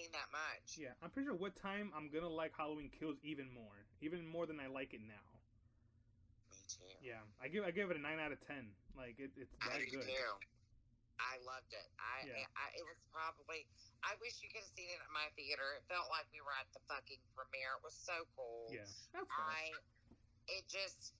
2018 that much. Yeah, I'm pretty sure what time I'm going to like Halloween Kills even more than I like it now. Too. Yeah, I give it a 9 out of 10. Like it's that good. Too. I loved it. It was probably. I wish you could have seen it at my theater. It felt like we were at the fucking premiere. It was so cool. Yeah, that's fine. It just,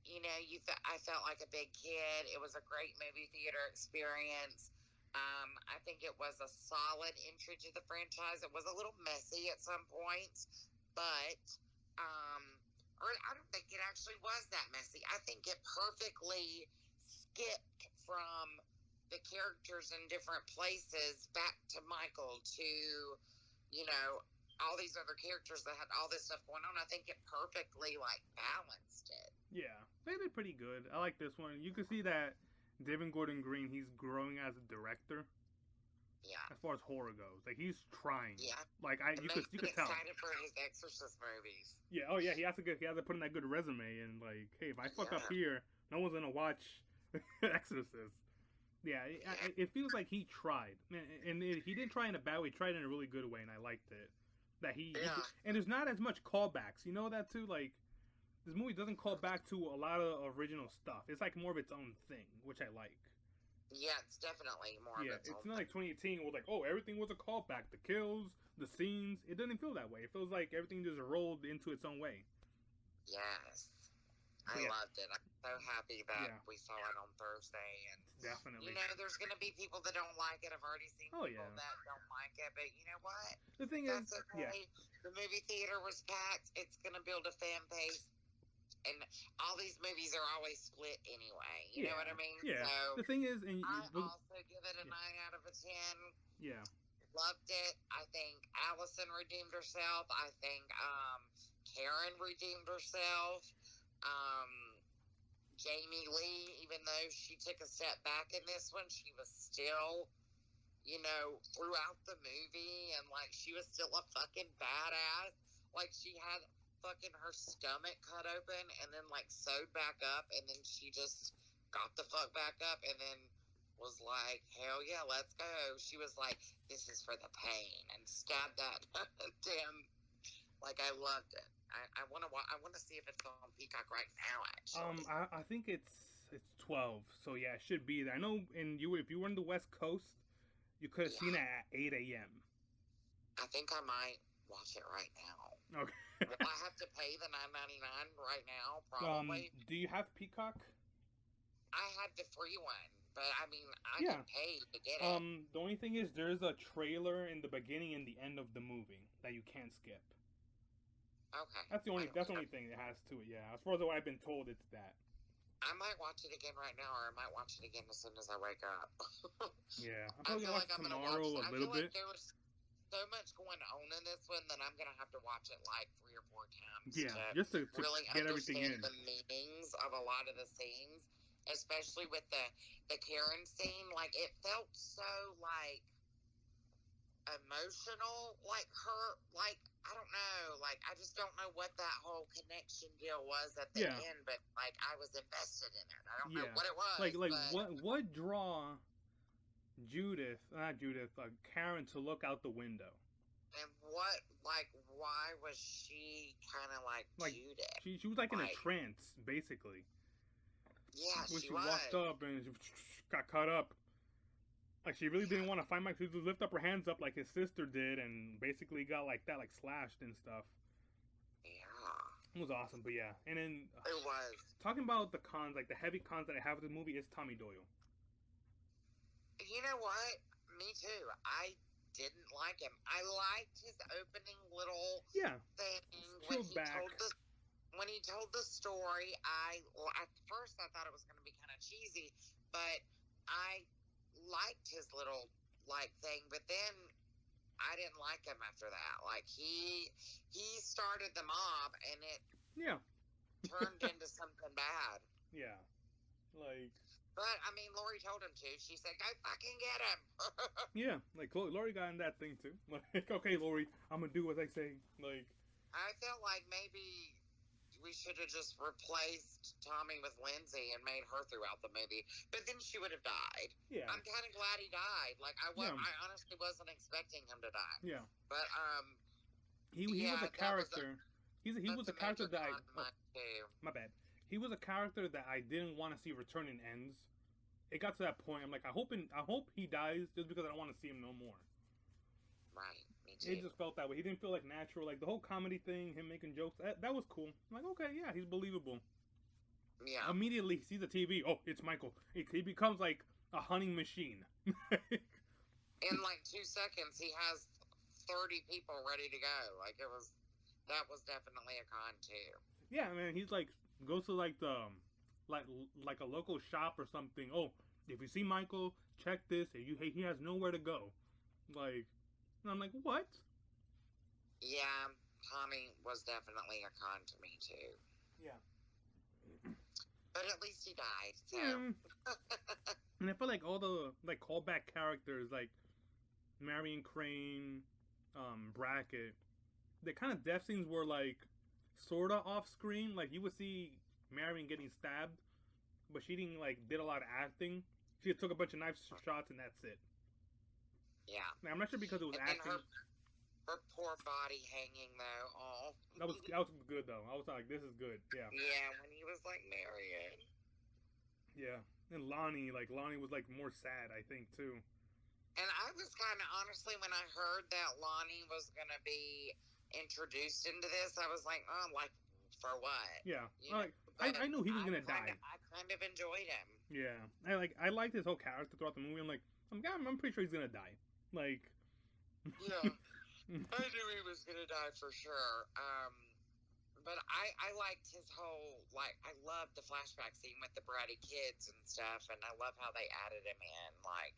I felt like a big kid. It was a great movie theater experience. I think it was a solid entry to the franchise. It was a little messy at some points, but or I don't think it actually was that messy. I think it perfectly skipped from the characters in different places back to Michael to, all these other characters that had all this stuff going on. I think it perfectly, balanced it. Yeah, they did pretty good. I like this one. You can see that David Gordon Green, he's growing as a director. Yeah. As far as horror goes, like he's trying. Yeah. Like you could tell. Excited for his Exorcist movies. Yeah. Oh yeah. He has to put in that good resume, and like, hey, if I fuck up here, no one's gonna watch Exorcist. Yeah. It feels like he tried, and he didn't try in a bad way. He tried in a really good way, and I liked it. that he Yeah. and there's not as much callbacks. You know that too. Like this movie doesn't call back to a lot of original stuff. It's like more of its own thing, which I like. Yeah, it's definitely more of its It's own not like 2018 was like, oh, everything was a callback. The kills, the scenes. It doesn't feel that way. It feels like everything just rolled into its own way. Yes. I Yeah. loved it. I'm so happy that Yeah. we saw it on Thursday. And, Definitely. you know, there's going to be people that don't like it. I've already seen Oh, people yeah. that don't like it. But you know what? The thing That's is, okay. The movie theater was packed. It's going to build a fan base. And all these movies are always split anyway. You know what I mean? Yeah. So the thing is, and I also give it a 9 out of a 10. Yeah. Loved it. I think Allison redeemed herself. I think Karen redeemed herself. Jamie Lee, even though she took a step back in this one, she was still, you know, throughout the movie, and like she was still a fucking badass. Like she had fucking her stomach cut open and then like sewed back up, and then she just got the fuck back up and then was like, hell yeah, let's go. She was like, this is for the pain, and stabbed that damn. Like I loved it. I want to see if it's on Peacock right now. Actually, I think it's 12. So yeah, it should be there. I know. And if you were in the West Coast, you could have seen it at 8 a.m. I think I might watch it right now. Okay. Will I have to pay the $9.99 right now? Probably. Do you have Peacock? I had the free one, but I mean, I can pay to get it. The only thing is, there's a trailer in the beginning and the end of the movie that you can't skip. Okay. That's the only thing it has to it. Yeah, as far as what I've been told, it's that. I might watch it again right now, or I might watch it again as soon as I wake up. Yeah, I feel like I'm gonna watch it. a little bit. Like there was so much going on in this one that I'm gonna have to watch it like 3 or 4 times. Yeah, to just to really get everything in. understand the meanings of a lot of the scenes, especially with the Karen scene. Like it felt so like emotional, like her, like I don't know, like I just don't know what that whole connection deal was at the end, but like I was invested in it. I don't know what it was. Like what draw Karen to look out the window? And what, like, why was she kind of like Judith? She was like in a trance, basically. Yeah, when she was. Walked up and got caught up. Like, she really didn't want to find Mike. She just lift up her hands up like his sister did and basically got like that, like slashed and stuff. Yeah. It was awesome, but yeah. And then... It was. Talking about the cons, like the heavy cons that I have with the movie is Tommy Doyle. You know what? Me too. I didn't like him. I liked his opening little thing when he told the story. At first I thought it was going to be kind of cheesy, but I liked his little thing. But then I didn't like him after that. Like he started the mob, and it turned into something bad. Yeah, like. But, I mean, Lori told him to. She said, go fucking get him. Yeah, like, Lori got in that thing, too. Like, okay, Lori, I'm gonna do what I say. Like... I felt like maybe we should have just replaced Tommy with Lindsay and made her throughout the movie. But then she would have died. Yeah. I'm kind of glad he died. Like, I honestly wasn't expecting him to die. Yeah. But, He was a character... He was a character that my bad. He was a character that I didn't want to see return in ends. It got to that point. I'm like, I hope he dies just because I don't want to see him no more. Right, me too. It just felt that way. He didn't feel like natural. Like the whole comedy thing, him making jokes, that was cool. I'm like, okay, yeah, he's believable. Yeah. Immediately he sees the TV. Oh, it's Michael. He becomes like a hunting machine. In like 2 seconds, he has 30 people ready to go. Like that was definitely a con too. Yeah, man, he's like. Goes to like the like a local shop or something. Oh, if you see Michael, check this. He has nowhere to go. Like, and I'm like, what? Yeah, Tommy was definitely a con to me too. Yeah. But at least he died. So. Yeah. And I feel like all the like callback characters like Marion Crane, Brackett, the kind of death scenes were like. Sorta off screen, like you would see Marion getting stabbed, but she didn't did a lot of acting. She just took a bunch of knife shots and that's it. Yeah. Now, I'm not sure because it was acting. Her poor body hanging though. Oh. That was good though. I was like, this is good. Yeah. Yeah, when he was like Marion. Yeah. And Lonnie was like more sad, I think too. And I was kind of honestly, when I heard that Lonnie was gonna be introduced into this, I was like, oh, like for what? Yeah. You know, I knew he was gonna die. I kind of enjoyed him. Yeah. I liked his whole character throughout the movie. I'm pretty sure he's gonna die. Like. Yeah. I knew he was gonna die for sure. But I liked his whole, like, I loved the flashback scene with the bratty kids and stuff, and I love how they added him in. Like,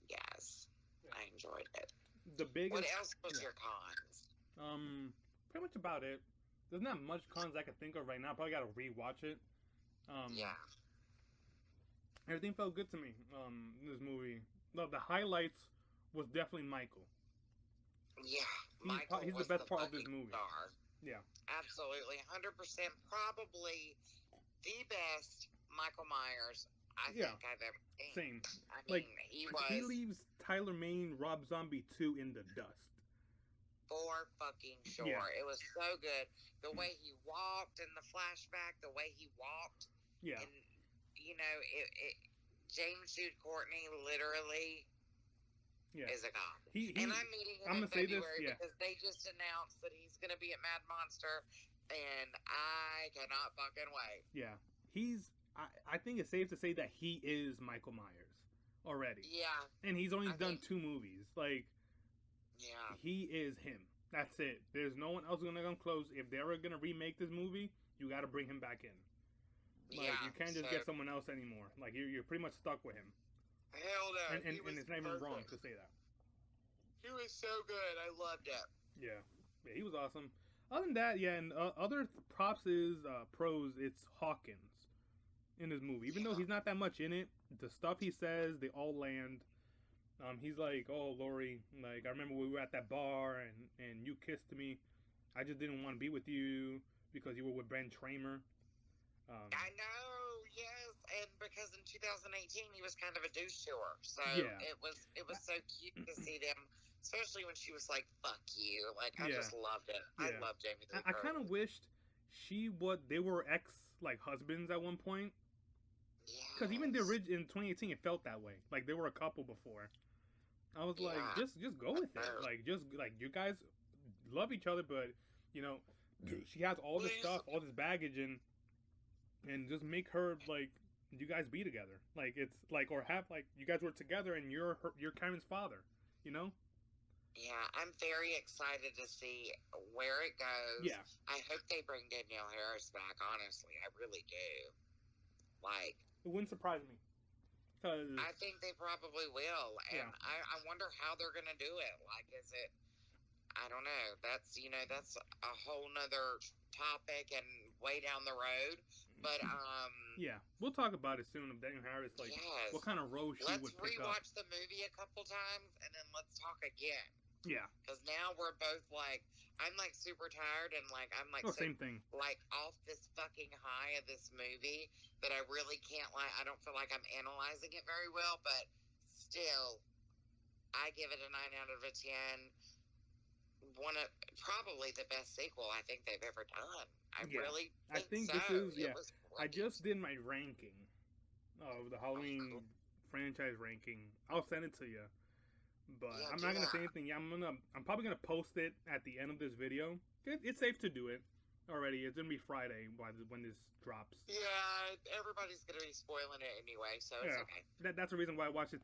yes, I enjoyed it. The biggest. What else was your cons? Pretty much about it. There's not much cons I can think of right now. Probably gotta rewatch it. Yeah. Everything felt good to me. In this movie, the highlights was definitely Michael. Yeah, Michael he's was the best part of this movie. Star. Yeah. Absolutely, 100%. Probably the best Michael Myers I think I've ever seen. Same. I mean, he leaves Tyler Mane, Rob Zombie 2 in the dust. For fucking sure. Yeah. It was so good. The way he walked in the flashback, the way he walked. Yeah. And, you know, James Jude Courtney literally is a god. And I'm meeting him in February because they just announced that he's going to be at Mad Monster, and I cannot fucking wait. Yeah. I think it's safe to say that he is Michael Myers already. Yeah. And he's only done 2 movies. Like, yeah. He is him. That's it. There's no one else going to come close. If they're going to remake this movie, you got to bring him back in. Like, you can't just get someone else anymore. Like, you're pretty much stuck with him. Hell no. And it's not even wrong to say that. He was so good. I loved it. Yeah, he was awesome. Other than that, and other pros, it's Hawkins in this movie. Even though he's not that much in it, the stuff he says, they all land. He's like, oh, Lori, like, I remember we were at that bar and you kissed me. I just didn't want to be with you because you were with Ben Tramer. I know, yes, and because in 2018 he was kind of a douche to her, so it was so cute to see them, especially when she was like, "Fuck you!" Like I just loved it. Yeah. I love Jamie Lee Curtis. I kind of wished they were husbands at one point, because even the original in 2018 it felt that way. Like they were a couple before. I was like, just go with it. Like you guys love each other, but you know, she has all this stuff, all this baggage, and just make her like you guys be together. Like it's like or have like you guys were together and you're Karen's father. You know. Yeah, I'm very excited to see where it goes. Yeah. I hope they bring Danielle Harris back. Honestly, I really do. Like, it wouldn't surprise me. Cause I think they probably will, and I wonder how they're gonna do it. Like, is it? I don't know. That's a whole nother topic and way down the road. But yeah, we'll talk about it soon. Of Danielle Harris, like what kind of role she would pick up. Let's rewatch the movie a couple times, and then let's talk again. Yeah. Because now we're both like, I'm like super tired, and like I'm like same thing. Like off this fucking high of this movie that I really can't I don't feel like I'm analyzing it very well, but still, I give it a 9 out of a 10. One of probably the best sequel I think they've ever done. I think so. This is I just did my ranking of the Halloween franchise ranking. I'll send it to you. But I'm not gonna say anything. Yeah, I'm probably gonna post it at the end of this video. It's safe to do it already. It's gonna be Friday when this drops. Yeah, everybody's gonna be spoiling it anyway, so it's okay. That's the reason why I watched it